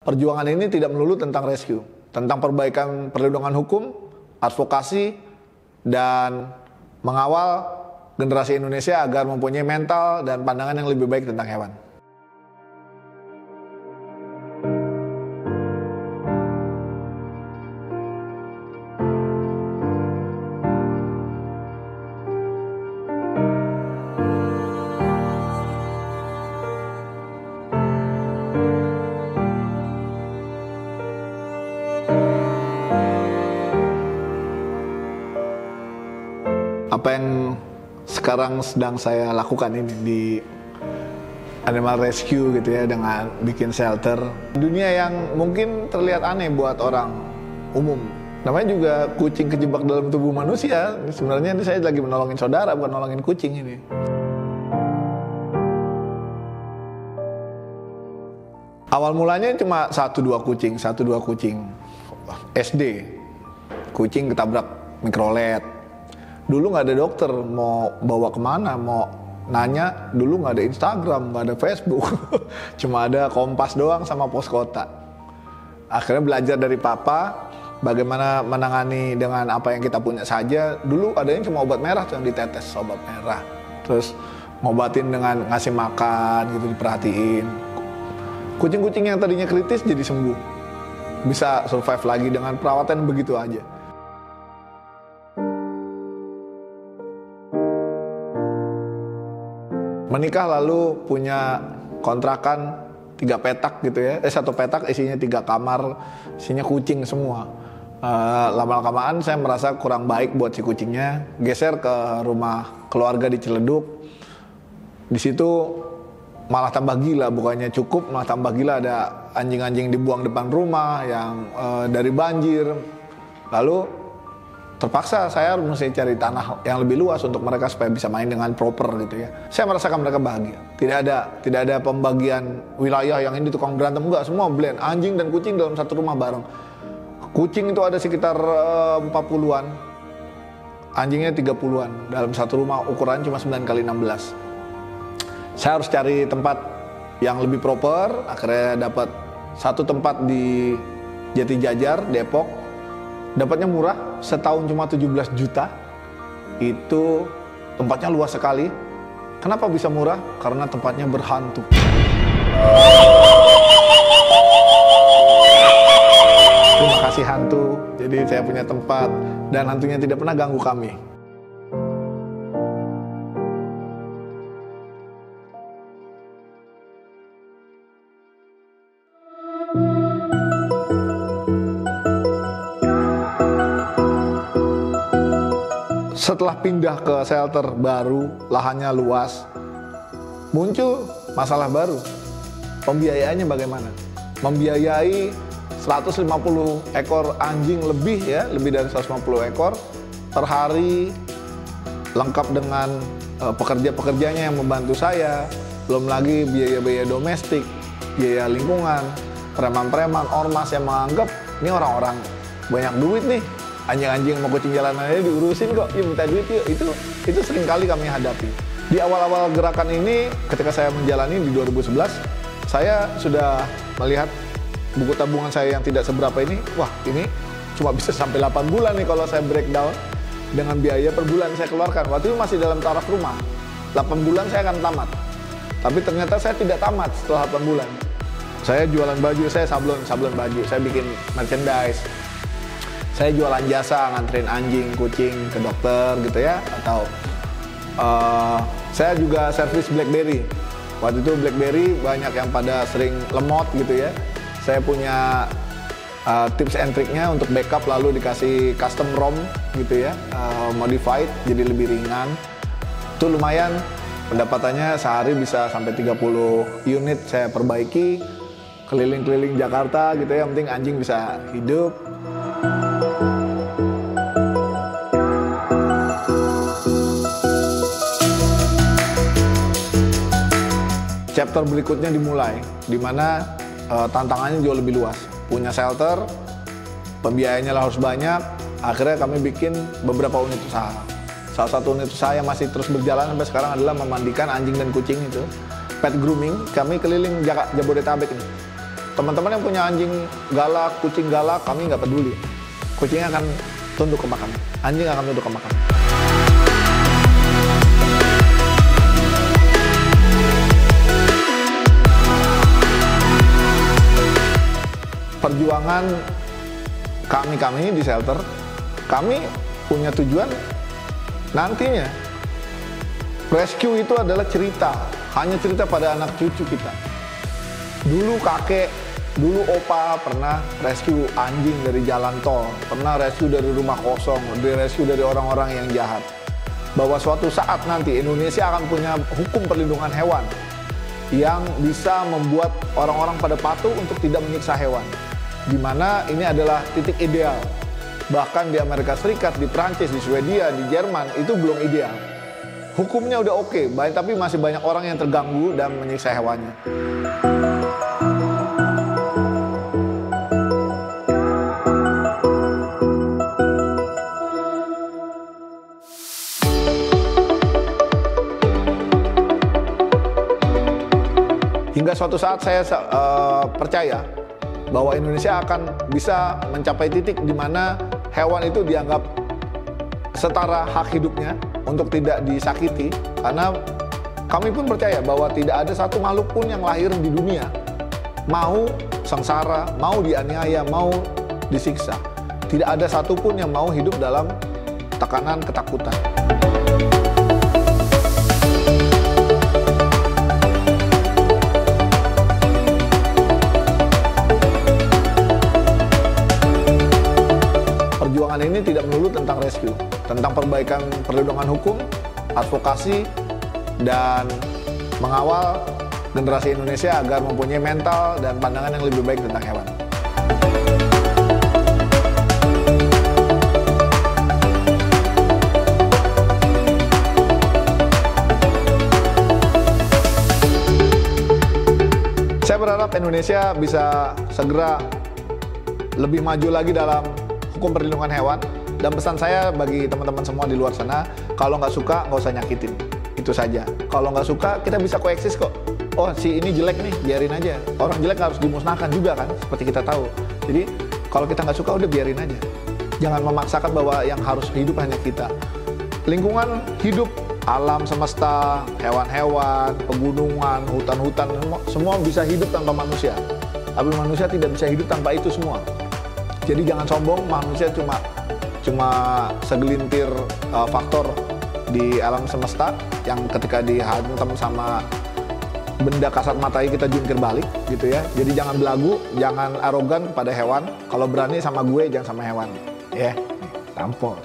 Perjuangan ini tidak melulu tentang rescue, tentang perbaikan perlindungan hukum, advokasi, dan mengawal generasi Indonesia agar mempunyai mental dan pandangan yang lebih baik tentang hewan. Apa yang sekarang sedang saya lakukan ini di Animal Rescue gitu ya, dengan bikin shelter. Dunia yang mungkin terlihat aneh buat orang umum. Namanya juga kucing kejebak dalam tubuh manusia. Sebenarnya ini saya lagi menolongin saudara, bukan nolongin kucing ini. Awal mulanya cuma 1-2 kucing. SD. Kucing ketabrak mikrolet. Dulu nggak ada dokter, mau bawa kemana, mau nanya, dulu nggak ada Instagram, nggak ada Facebook. Cuma ada Kompas doang sama Pos Kota. Akhirnya belajar dari papa, bagaimana menangani dengan apa yang kita punya saja. Dulu adanya cuma obat merah tuh yang ditetes, obat merah. Terus ngobatin dengan ngasih makan gitu, diperhatiin. Kucing-kucing yang tadinya kritis jadi sembuh. Bisa survive lagi dengan perawatan begitu aja. Menikah lalu punya kontrakan 3 petak gitu ya. 1 petak isinya 3 kamar, isinya kucing semua. Lama-lamaan saya merasa kurang baik buat si kucingnya. Geser ke rumah keluarga di Ciledug. Di situ malah tambah gila, bukannya cukup malah tambah gila, ada anjing-anjing dibuang depan rumah yang dari banjir. Lalu terpaksa saya harus mesti cari tanah yang lebih luas untuk mereka supaya bisa main dengan proper gitu ya. Saya merasakan mereka bahagia. Tidak ada pembagian wilayah yang ini tukang berantem, enggak, semua blend. Anjing dan kucing dalam satu rumah bareng. Kucing itu ada sekitar 40-an. Anjingnya 30-an dalam satu rumah, ukuran cuma 9x16. Saya harus cari tempat yang lebih proper. Akhirnya dapat satu tempat di Jatijajar, Depok. Dapatnya murah, setahun cuma 17 juta. Itu tempatnya luas sekali. Kenapa bisa murah? Karena tempatnya berhantu. Terima kasih hantu. Jadi saya punya tempat dan hantunya tidak pernah ganggu kami. Setelah pindah ke shelter baru, lahannya luas, muncul masalah baru. Pembiayaannya bagaimana? Membiayai 150 ekor anjing lebih ya, lebih dari 150 ekor per hari, lengkap dengan pekerja-pekerjanya yang membantu saya, belum lagi biaya-biaya domestik, biaya lingkungan, preman-preman, ormas yang menganggap ini orang-orang banyak duit nih. Anjing-anjing mau kucing jalanan aja diurusin kok, yuk minta duit yuk. Itu sering kali kami hadapi. Di awal-awal gerakan ini, ketika saya menjalani di 2011, saya sudah melihat buku tabungan saya yang tidak seberapa ini. Wah, ini cuma bisa sampai 8 bulan nih kalau saya breakdown dengan biaya per bulan saya keluarkan. Waktu itu masih dalam taraf rumah. 8 bulan saya akan tamat. Tapi ternyata saya tidak tamat setelah 8 bulan. Saya jualan baju, saya sablon baju, saya bikin merchandise. Saya jualan jasa, nganterin anjing, kucing ke dokter gitu ya. Atau saya juga servis BlackBerry. Waktu itu BlackBerry banyak yang pada sering lemot gitu ya. Saya punya tips and triknya untuk backup, lalu dikasih custom ROM gitu ya, modified jadi lebih ringan. Itu lumayan, pendapatannya sehari bisa sampai 30 unit saya perbaiki, keliling-keliling Jakarta gitu ya, yang penting anjing bisa hidup. Chapter berikutnya dimulai, di mana tantangannya jauh lebih luas. Punya shelter, pembiayaannya harus banyak. Akhirnya kami bikin beberapa unit usaha. Salah satu unit usaha yang masih terus berjalan sampai sekarang adalah memandikan anjing dan kucing itu. Pet grooming, kami keliling Jabodetabek ini. Teman-teman yang punya anjing galak, kucing galak, kami nggak peduli. Kucingnya akan tunduk ke kami, anjing akan tunduk ke kami. Perjuangan kami di shelter, kami punya tujuan nantinya. Rescue itu adalah cerita, hanya cerita pada anak cucu kita. Dulu kakek, dulu opa pernah rescue anjing dari jalan tol, pernah rescue dari rumah kosong, rescue dari orang-orang yang jahat. Bahwa suatu saat nanti Indonesia akan punya hukum perlindungan hewan yang bisa membuat orang-orang pada patuh untuk tidak menyiksa hewan. Di mana ini adalah titik ideal. Bahkan di Amerika Serikat, di Prancis, di Swedia, di Jerman itu belum ideal. Hukumnya udah oke, tapi masih banyak orang yang terganggu dan menyiksa hewannya. Hingga suatu saat saya percaya bahwa Indonesia akan bisa mencapai titik di mana hewan itu dianggap setara hak hidupnya untuk tidak disakiti, karena kami pun percaya bahwa tidak ada satu makhluk pun yang lahir di dunia mau sengsara, mau dianiaya, mau disiksa. Tidak ada satupun yang mau hidup dalam tekanan ketakutan. Perjuangan ini tidak melulu tentang rescue, tentang perbaikan perlindungan hukum, advokasi, dan mengawal generasi Indonesia agar mempunyai mental dan pandangan yang lebih baik tentang hewan. Saya berharap Indonesia bisa segera lebih maju lagi dalam hukum perlindungan hewan, dan pesan saya bagi teman-teman semua di luar sana, kalau nggak suka nggak usah nyakitin, itu saja. Kalau nggak suka kita bisa koeksis kok. Oh si ini jelek nih, biarin aja. Orang jelek harus dimusnahkan juga kan, seperti kita tahu. Jadi kalau kita nggak suka udah biarin aja. Jangan memaksakan bahwa yang harus hidup hanya kita. Lingkungan hidup, alam semesta, hewan-hewan, pegunungan, hutan-hutan, semua bisa hidup tanpa manusia. Tapi manusia tidak bisa hidup tanpa itu semua. Jadi jangan sombong, manusia cuma segelintir faktor di alam semesta yang ketika dihantam sama benda kasat mata kita jungkir balik gitu ya. Jadi jangan belagu, jangan arogan kepada hewan. Kalau berani sama gue, jangan sama hewan. Ya, tampol.